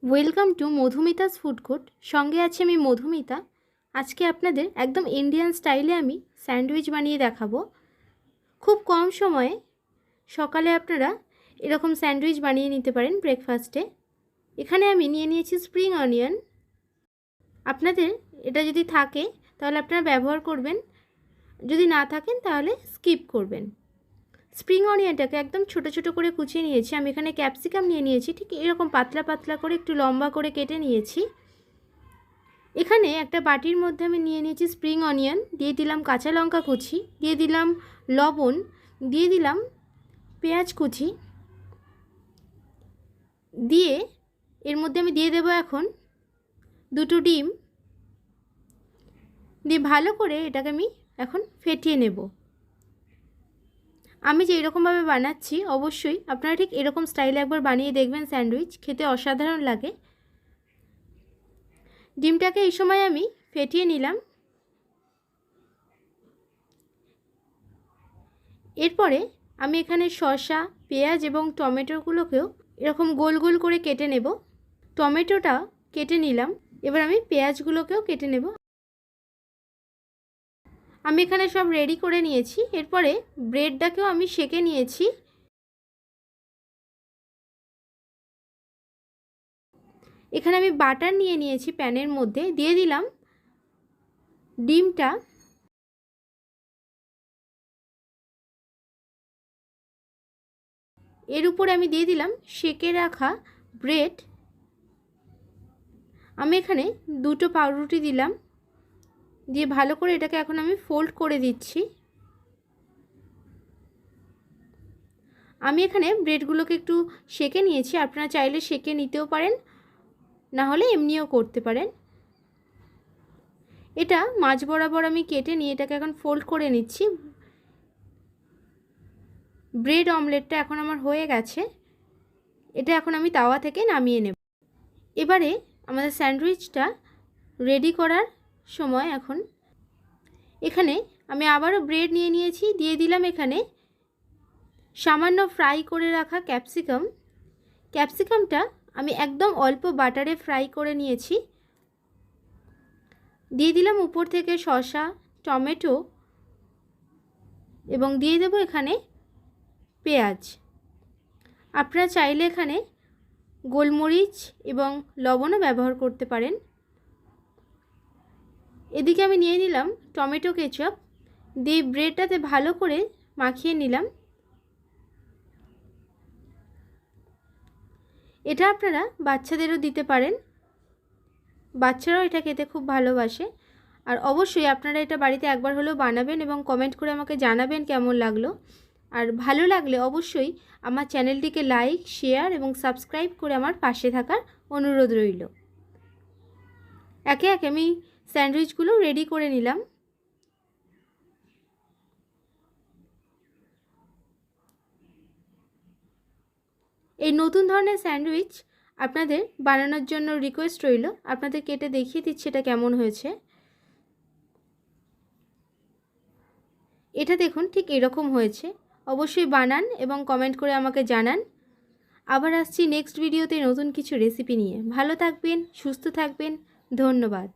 Welcome to Madhumita's food court. সঙ্গে আছি আমি মধুমিতা। আজকে আপনাদের একদম ইন্ডিয়ান স্টাইলে আমি স্যান্ডউইচ বানিয়ে দেখাবো। খুব কম সময়ে সকালে আপনারা এরকম স্যান্ডউইচ বানিয়ে নিতে পারেন ব্রেকফাস্টে। এখানে আমি নিয়ে নিয়েছি স্প্রিং অনিয়ন। আপনাদের এটা যদি থাকে তাহলে আপনারা ব্যবহার করবেন, যদি না থাকেন তাহলে স্কিপ করবেন। স্প্রিং অনিয়নটাকে একদম ছোট ছোট করে কুচিয়ে নিয়েছি। আমি এখানে ক্যাপসিকাম নিয়ে নিয়েছি, ঠিক এরকম পাতলা পাতলা করে একটু লম্বা করে কেটে নিয়েছি। এখানে একটা বাটির মধ্যে আমি নিয়ে নিয়েছি স্প্রিং অনিয়ন, দিয়ে দিলাম কাঁচা লঙ্কা কুচি, দিয়ে দিলাম লবণ, দিয়ে দিলাম পেঁয়াজ কুচি, দিয়ে এর মধ্যে আমি দিয়ে দেবো এখন দুটো ডিম, দিয়ে ভালো করে এটাকে আমি এখন ফেটিয়ে নেব। আমি যে এরকমভাবে বানাচ্ছি অবশ্যই আপনারা ঠিক এরকম স্টাইলে একবার বানিয়ে দেখবেন, স্যান্ডউইচ খেতে অসাধারণ লাগে। ডিমটাকে এই সময় আমি ফেটিয়ে নিলাম। এরপরে আমি এখানে শসা, পেঁয়াজ এবং টমেটোগুলোকেও এরকম গোল গোল করে কেটে নেব। টমেটোটা কেটে নিলাম, এবার আমি পেঁয়াজগুলোকেও কেটে নেব। আমি এখানে সব রেডি করে নিয়েছি। এরপরে ব্রেডটাকেও আমি সেঁকে নিয়েছি। এখানে আমি বাটার নিয়ে নিয়েছি, প্যানের মধ্যে দিয়ে দিলাম ডিমটা, এর উপরে আমি দিয়ে দিলাম সেঁকে রাখা ব্রেড। আমি এখানে দুটো পাউরুটি দিলাম, দিয়ে ভালো করে এটাকে এখন আমি ফোল্ড করে দিচ্ছি। আমি এখানে ব্রেডগুলোকে একটু সেঁকে নিয়েছি, আপনারা চাইলে সেঁকে নিতেও পারেন, না হলে এমনিও করতে পারেন। এটা মাঝ বরাবর আমি কেটে নিয়ে এটাকে এখন ফোল্ড করে নিচ্ছি। ব্রেড অমলেটটা এখন আমার হয়ে গেছে। এটা এখন আমি তাওয়া থেকে নামিয়ে নেব। এবারে আমাদের স্যান্ডউইচটা রেডি করার সময় এখন এখানে আমি আবারও ব্রেড নিয়ে নিয়েছি, দিয়ে দিলাম এখানে সামান্য ফ্রাই করে রাখা ক্যাপসিকাম। ক্যাপসিকামটা আমি একদম অল্প বাটারে ফ্রাই করে নিয়েছি। দিয়ে দিলাম উপর থেকে শসা, টমেটো এবং দিয়ে দেবো এখানে পেঁয়াজ। আপনারা চাইলে এখানে গোলমরিচ এবং লবণও ব্যবহার করতে পারেন। এদিকে আমি নিয়ে নিলাম টমেটো কেচাপ, দিয়ে ব্রেডটাতে ভালো করে মাখিয়ে নিলাম। এটা আপনারা বাচ্চাদেরও দিতে পারেন, বাচ্চারাও এটা খেতে খুব ভালোবাসে। আর অবশ্যই আপনারা এটা বাড়িতে একবার হলেও বানাবেন এবং কমেন্ট করে আমাকে জানাবেন কেমন লাগলো। আর ভালো লাগলে অবশ্যই আমার চ্যানেলটিকে লাইক, শেয়ার এবং সাবস্ক্রাইব করে আমার পাশে থাকার অনুরোধ রইল। একে একে আমি স্যান্ডউইচগুলো রেডি করে নিলাম। এই নতুন ধরনের স্যান্ডউইচ আপনাদের বানানোর জন্য রিকোয়েস্ট রইল। আপনাদের কেটে দেখিয়ে দিচ্ছি এটা কেমন হয়েছে। এটা দেখুন ঠিক এরকম হয়েছে। অবশ্যই বানান এবং কমেন্ট করে আমাকে জানান। আবার আসছি নেক্সট ভিডিওতে নতুন কিছু রেসিপি নিয়ে। ভালো থাকবেন, সুস্থ থাকবেন, ধন্যবাদ।